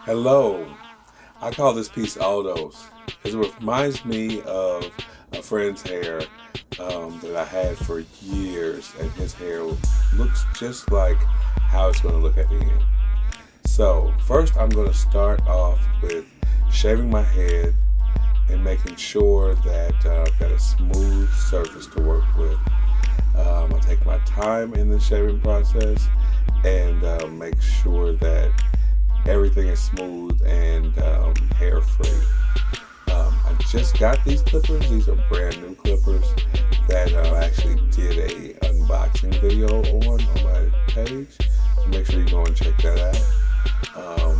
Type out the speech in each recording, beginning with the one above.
Hello. I call this piece Aldous because it reminds me of a friend's hair that I had for years, and his hair looks just like how it's going to look at the end. So, first, I'm going to start off with shaving my head and making sure that I've got a smooth surface to work with. I take my time in the shaving process and make sure that everything is smooth and hair free. I just got these clippers. These are brand new clippers that I actually did a unboxing video on my page. So make sure you go and check that out.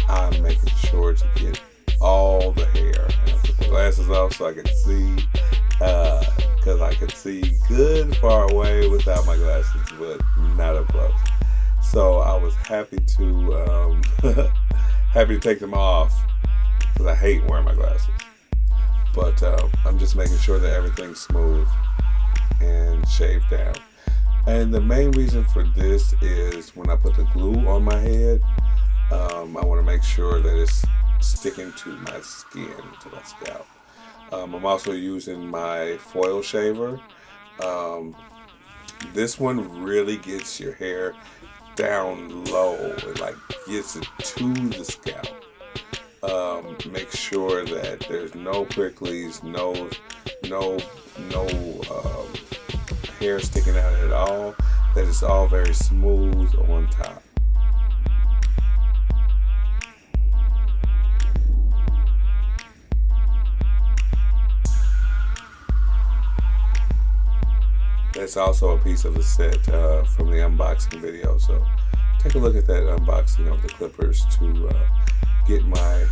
I'm making sure to get all the hair. And I took my glasses off so I could see, because I could see good far away without my glasses, but not up close. So I was happy to happy to take them off because I hate wearing my glasses. But I'm just making sure that everything's smooth and shaved down. And the main reason for this is when I put the glue on my head, I want to make sure that it's sticking to my skin, to my scalp. I'm also using my foil shaver. This one really gets your hair down low. It like gets it to the scalp. Make sure that there's no pricklies, no hair sticking out at all. That it's all very smooth on top. That's also a piece of the set from the unboxing video. So take a look at that unboxing of the clippers to get my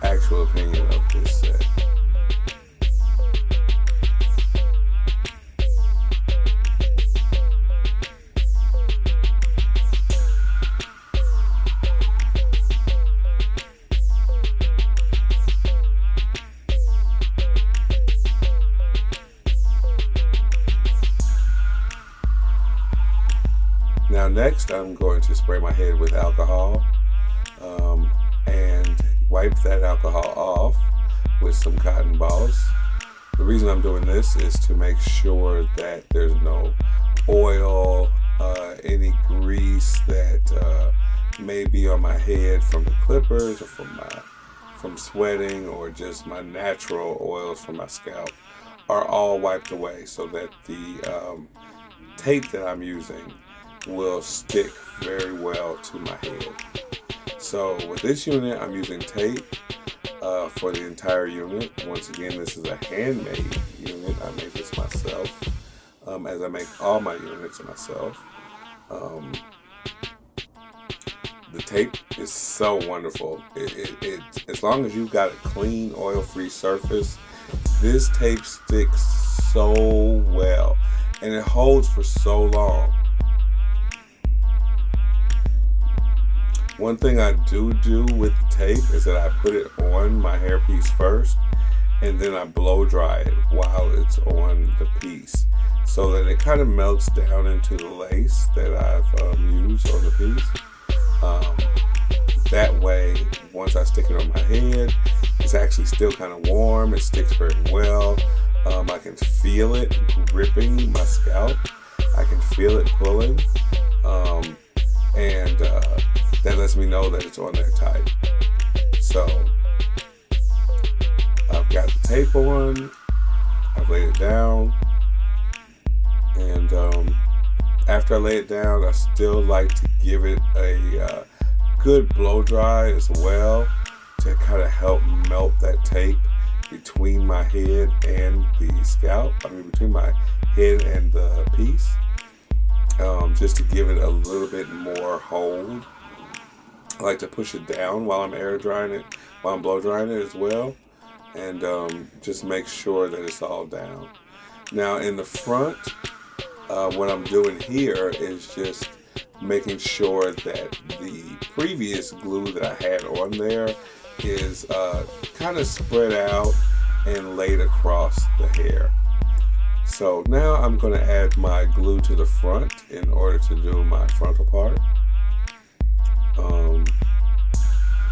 actual opinion of this set. Now next, I'm going to spray my head with alcohol and wipe that alcohol off with some cotton balls. The reason I'm doing this is to make sure that there's no oil, any grease that may be on my head from the clippers or from sweating, or just my natural oils from my scalp are all wiped away, so that the tape that I'm using will stick very well to my head. So with this unit, I'm using tape for the entire unit. Once again, this is a handmade unit. I made this myself, as I make all my units myself. The tape is so wonderful. It as long as you've got a clean, oil-free surface, this tape sticks so well, and it holds for so long. One thing I do with the tape is that I put it on my hairpiece first, and then I blow dry it while it's on the piece, so that it kind of melts down into the lace that I've used on the piece. That way, once I stick it on my head, it's actually still kind of warm. It sticks very well. I can feel it gripping my scalp. I can feel it pulling. And that lets me know that it's on there tight. So I've got the tape on, I've laid it down, and after I lay it down, I still like to give it a good blow dry as well, to kind of help melt that tape between my head and the scalp. I mean, between my head and the piece. Just to give it a little bit more hold. I like to push it down while I'm air drying it, while I'm blow drying it as well, and just make sure that it's all down. Now in the front, what I'm doing here is just making sure that the previous glue that I had on there is kind of spread out and laid across the hair. So now I'm going to add my glue to the front in order to do my frontal part.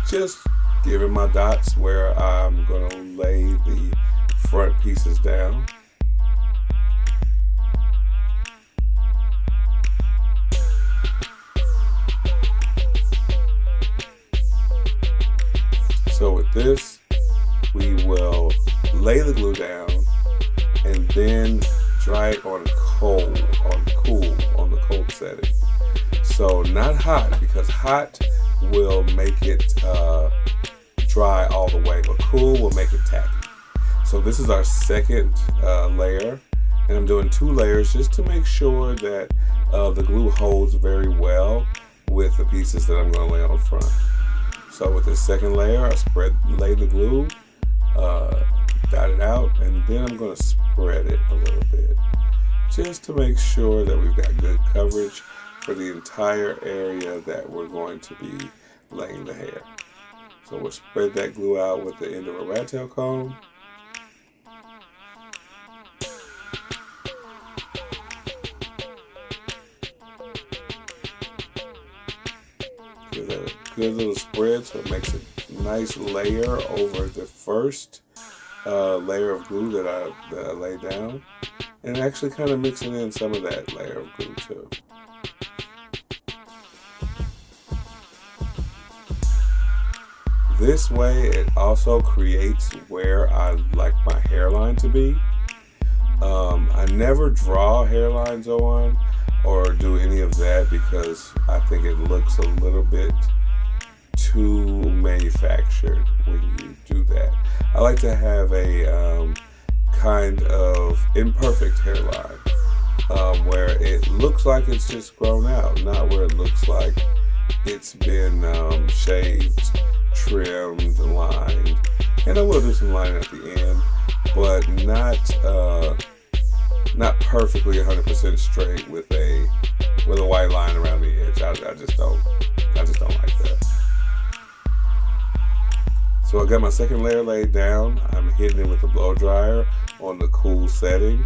just giving my dots where I'm going to lay the front pieces down. So with this, we will lay the glue down and then dry it on the cold setting. So not hot, because hot will make it dry all the way, but cool will make it tacky. So this is our second layer, and I'm doing 2 layers just to make sure that the glue holds very well with the pieces that I'm going to lay on front. So with this second layer, I lay the glue, dot it out, and then I'm going to spread it a little bit, just to make sure that we've got good coverage for the entire area that we're going to be laying the hair. So we'll spread that glue out with the end of a rat tail comb. Give that a good little spread so it makes a nice layer over the first layer of glue that I laid down, and actually kind of mixing in some of that layer of glue too. This way it also creates where I like my hairline to be. I never draw hairlines on or do any of that because I think it looks a little bit too manufactured when you do that. I like to have a kind of imperfect hairline where it looks like it's just grown out, not where it looks like it's been shaved, trimmed, lined. And I will do some lining at the end, but not perfectly 100% straight with a white line around the edge. I just don't like that. So I got my second layer laid down. I'm hitting it with a blow dryer on the cool setting.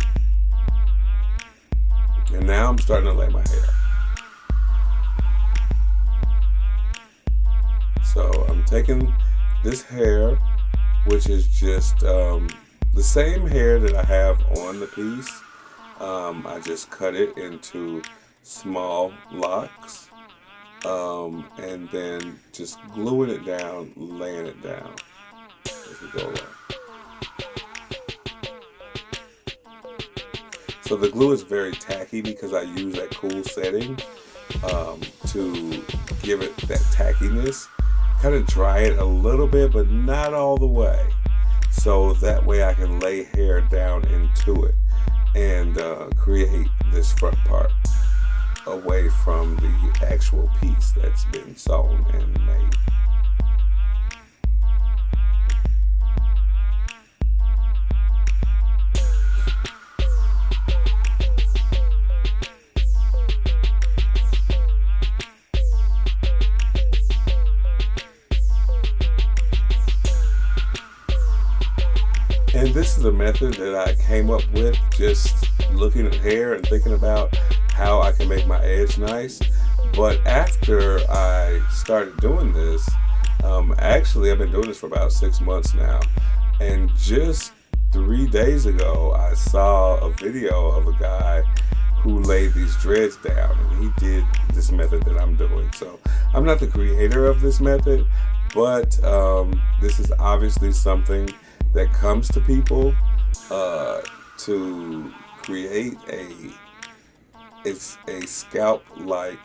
And now I'm starting to lay my hair. So I'm taking this hair, which is just the same hair that I have on the piece. I just cut it into small locks. And then just gluing it down, laying it down as we go along. So the glue is very tacky because I use that cool setting to give it that tackiness. Kind of dry it a little bit, but not all the way. So that way I can lay hair down into it and create this front part away from the actual piece that's been sewn and made. And this is a method that I came up with just looking at hair and thinking about how I can make my edge nice. But after I started doing this, actually I've been doing this for about 6 months now, and just 3 days ago I saw a video of a guy who laid these dreads down, and he did this method that I'm doing. So I'm not the creator of this method, but this is obviously something that comes to people to create a scalp-like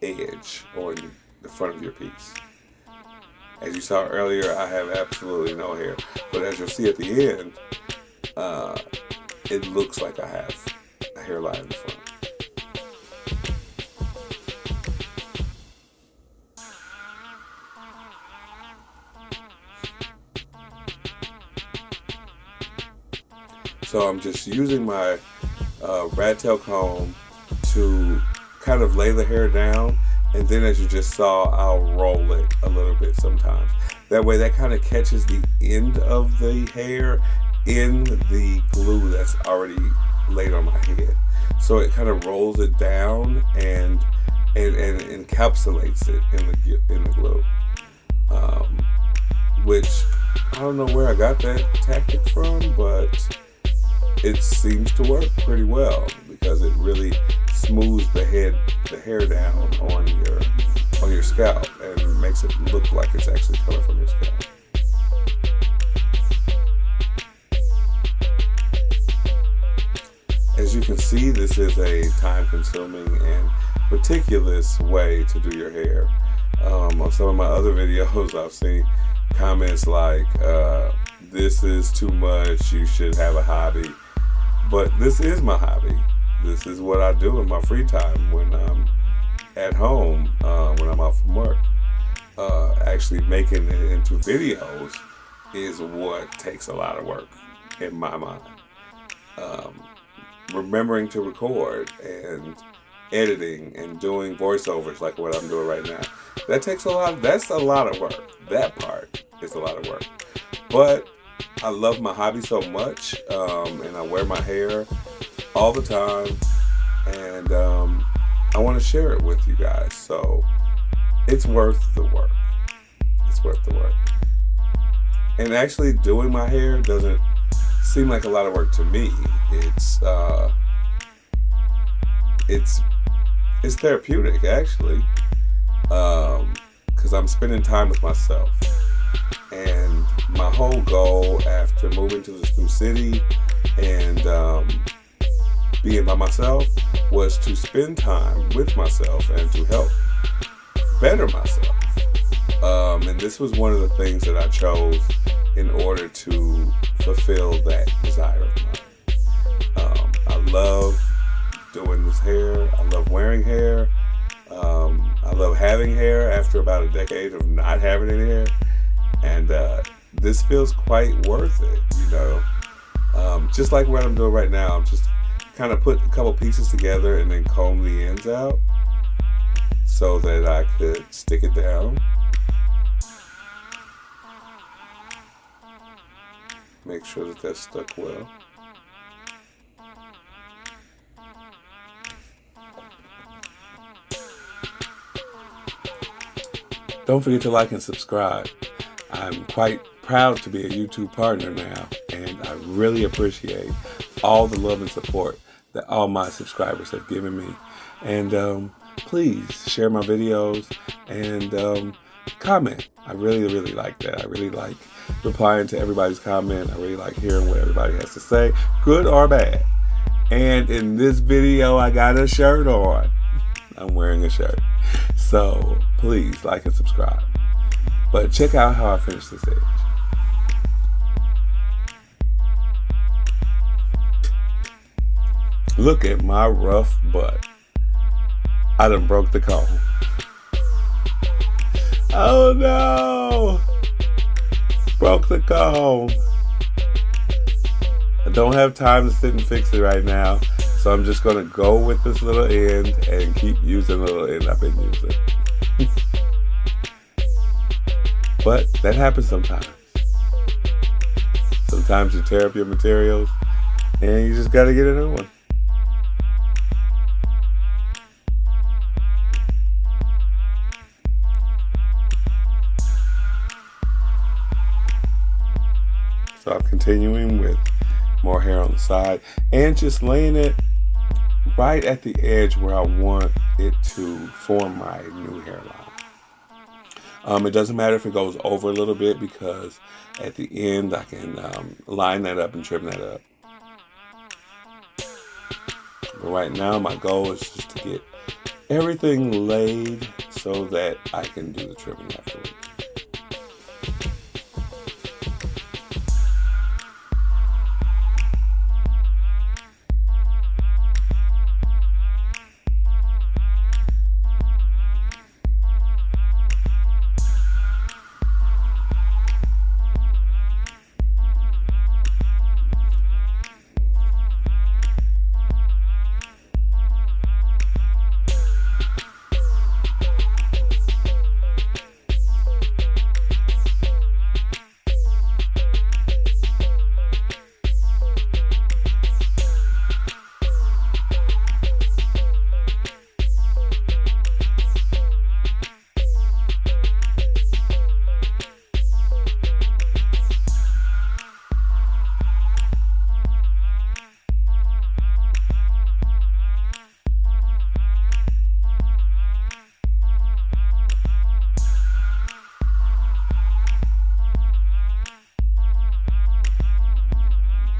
edge on the front of your piece. As you saw earlier, I have absolutely no hair, but as you'll see at the end, it looks like I have a hairline in the front. So I'm just using my rat tail comb to kind of lay the hair down, and then as you just saw, I'll roll it a little bit sometimes. That way that kind of catches the end of the hair in the glue that's already laid on my head. So it kind of rolls it down and encapsulates it in the glue. don't know where I got that tactic from, but it seems to work pretty well because it really smooths the hair down on your scalp and makes it look like it's actually coming from your scalp. As you can see, this is a time-consuming and meticulous way to do your hair. On some of my other videos, I've seen comments like, this is too much, you should have a hobby. But this is my hobby. This is what I do in my free time when I'm at home, when I'm out from work. Actually making it into videos is what takes a lot of work in my mind. Remembering to record and editing and doing voiceovers like what I'm doing right now, that's a lot of work. That part is a lot of work. But I love my hobby so much, and I wear my hair all the time, and I want to share it with you guys. So it's worth the work. It's worth the work. And actually doing my hair doesn't seem like a lot of work to me. It's therapeutic, actually, because I'm spending time with myself. And my whole goal after moving to this new city and being by myself was to spend time with myself and to help better myself. And this was one of the things that I chose in order to fulfill that desire of mine. I love doing this hair. I love wearing hair. I love having hair after about a decade of not having any hair. And this feels quite worth it, you know. Just like what I'm doing right now, I'm just kind of put a couple pieces together and then comb the ends out so that I could stick it down. Make sure that that's stuck well. Don't forget to like and subscribe. I'm quite proud to be a YouTube partner now, and I really appreciate all the love and support that all my subscribers have given me. And please share my videos and comment. I really, really like that. I really like replying to everybody's comment. I really like hearing what everybody has to say, good or bad. And in this video, I got a shirt on. I'm wearing a shirt. So please like and subscribe. But check out how I finish this edge. Look at my rough butt. I done broke the comb. Oh no! Broke the comb. I don't have time to sit and fix it right now, so I'm just gonna go with this little end and keep using the little end I've been using. But that happens sometimes. Sometimes you tear up your materials and you just gotta get a new one. So I'm continuing with more hair on the side and just laying it right at the edge where I want it to form my new hairline. It doesn't matter if it goes over a little bit because at the end I can line that up and trim that up. But right now my goal is just to get everything laid so that I can do the trimming afterwards.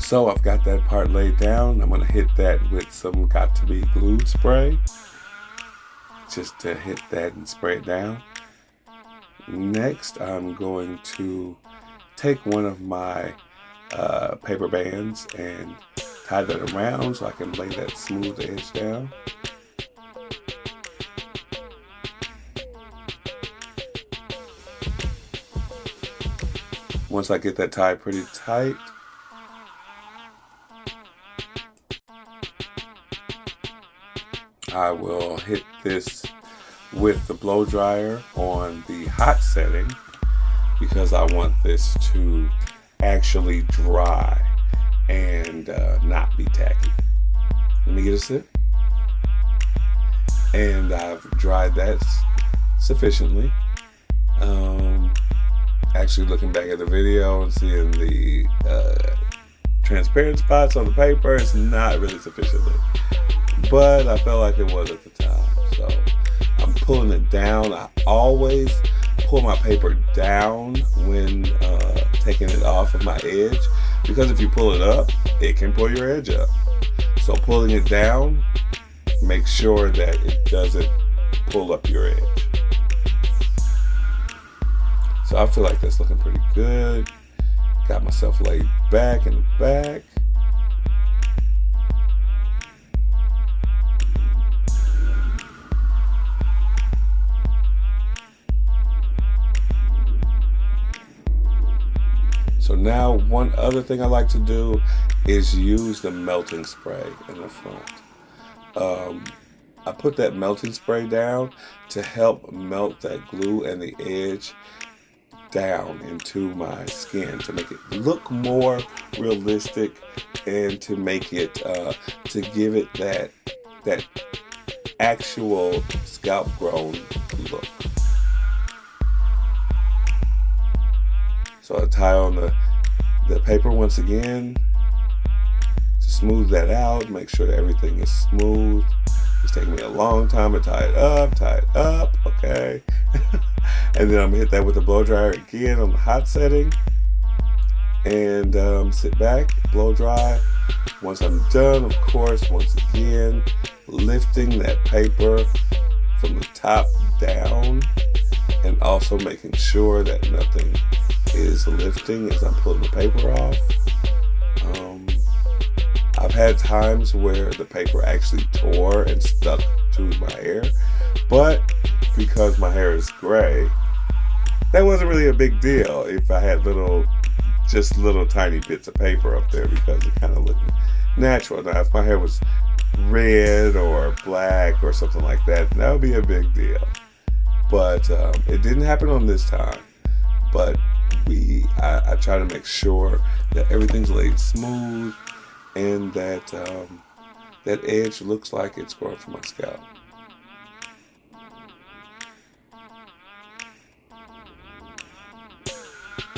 So I've got that part laid down. I'm going to hit that with some Got To Be Glued spray, just to hit that and spray it down. Next, I'm going to take one of my paper bands and tie that around so I can lay that smooth edge down. Once I get that tied pretty tight, I will hit this with the blow dryer on the hot setting because I want this to actually dry and not be tacky. Let me get a sip. And I've dried that sufficiently. Actually looking back at the video and seeing the transparent spots on the paper, it's not really sufficiently. But I felt like it was at the time. So I'm pulling it down. I always pull my paper down when taking it off of my edge, because if you pull it up, it can pull your edge up. So pulling it down, make sure that it doesn't pull up your edge. So I feel like that's looking pretty good. Got myself laid back in the back. So now one other thing I like to do is use the melting spray in the front. I put that melting spray down to help melt that glue and the edge down into my skin to make it look more realistic and to make it to give it that actual scalp grown look. So I tie on the paper once again to smooth that out, make sure that everything is smooth. It's taking me a long time to tie it up, okay. And then I'm gonna hit that with the blow dryer again on the hot setting and sit back, blow dry. Once I'm done, of course, once again, lifting that paper from the top down and also making sure that nothing is lifting as I'm pulling the paper off. I've had times where the paper actually tore and stuck to my hair, but because my hair is gray, that wasn't really a big deal if I had little tiny bits of paper up there, because it kind of looked natural. Now if my hair was red or black or something like that, that would be a big deal. But it didn't happen on this time. But I try to make sure that everything's laid smooth and that that edge looks like it's growing from my scalp.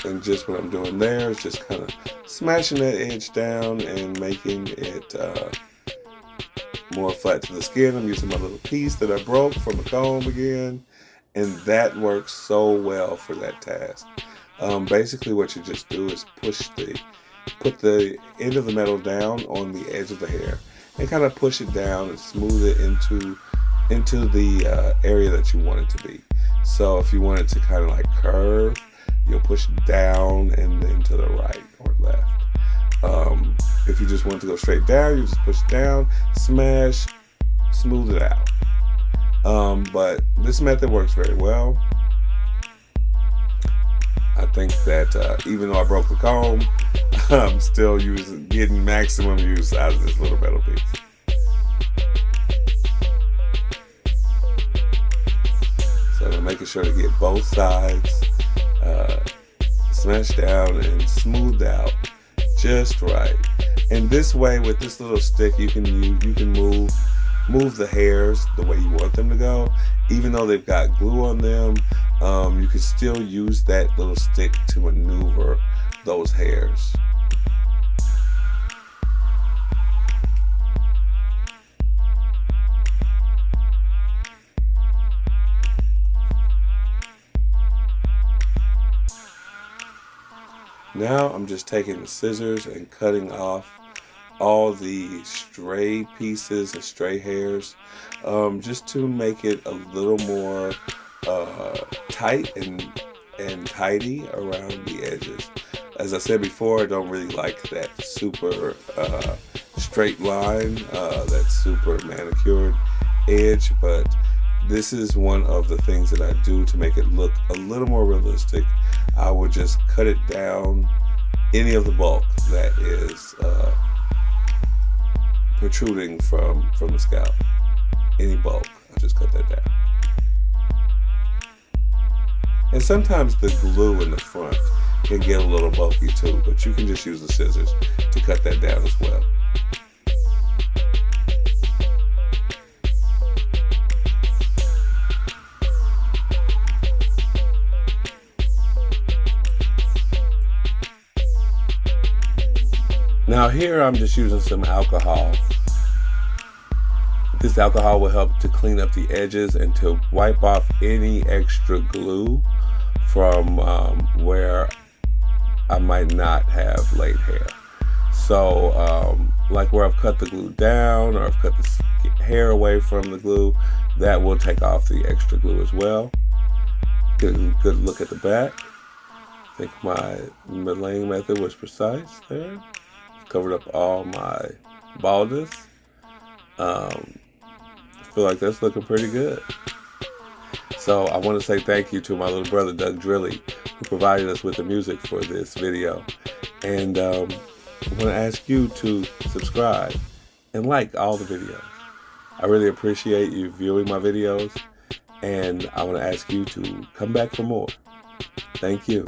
And just what I'm doing there is just kind of smashing that edge down and making it more flat to the skin. I'm using my little piece that I broke from the comb again, and that works so well for that task. Basically what you just do is put the end of the metal down on the edge of the hair and kind of push it down and smooth it into the area that you want it to be. So if you want it to kind of like curve, you'll push down and then to the right or left. If you just want it to go straight down, you just push down, smash, smooth it out. But this method works very well. I think that even though I broke the comb, I'm still getting maximum use out of this little metal piece. So I'm making sure to get both sides smashed down and smoothed out just right. And this way, with this little stick, you can move the hairs the way you want them to go. Even though they've got glue on them, you can still use that little stick to maneuver those hairs. Now I'm just taking the scissors and cutting off all the stray pieces and stray hairs, just to make it a little more tight and tidy around the edges. As I said before, I don't really like that super straight line, that super manicured edge, but this is one of the things that I do to make it look a little more realistic. I would just cut it down, any of the bulk that is protruding from the scalp. Any bulk, I just cut that down. And sometimes the glue in the front can get a little bulky too, but you can just use the scissors to cut that down as well. Now here I'm just using some alcohol. This alcohol will help to clean up the edges and to wipe off any extra glue from where I might not have laid hair. So like where I've cut the glue down or I've cut the hair away from the glue, that will take off the extra glue as well. Get a good look at the back. I think my laying method was precise there. Covered up all my baldness. I feel like that's looking pretty good. So I want to say thank you to my little brother Doug Drilly, who provided us with the music for this video. And I want to ask you to subscribe and like all the videos. I really appreciate you viewing my videos, and I want to ask you to come back for more. Thank you.